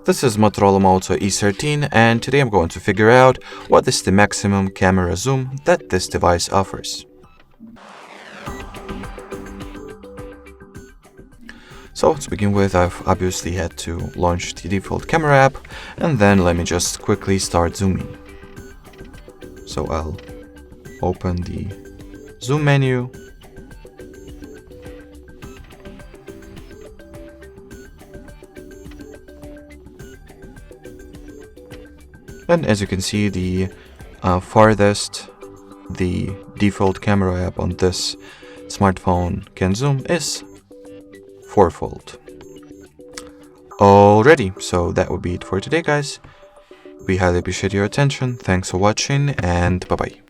This is Motorola Moto E13, and today I'm going to figure out what is the maximum camera zoom that this device offers. So to begin with, I've obviously had to launch the default camera app, and then let me just quickly start zooming. So I'll open the zoom menu, and as you can see, the farthest the default camera app on this smartphone can zoom is 4-fold. Alrighty, so that would be it for today, guys. We highly appreciate your attention. Thanks for watching, and bye-bye.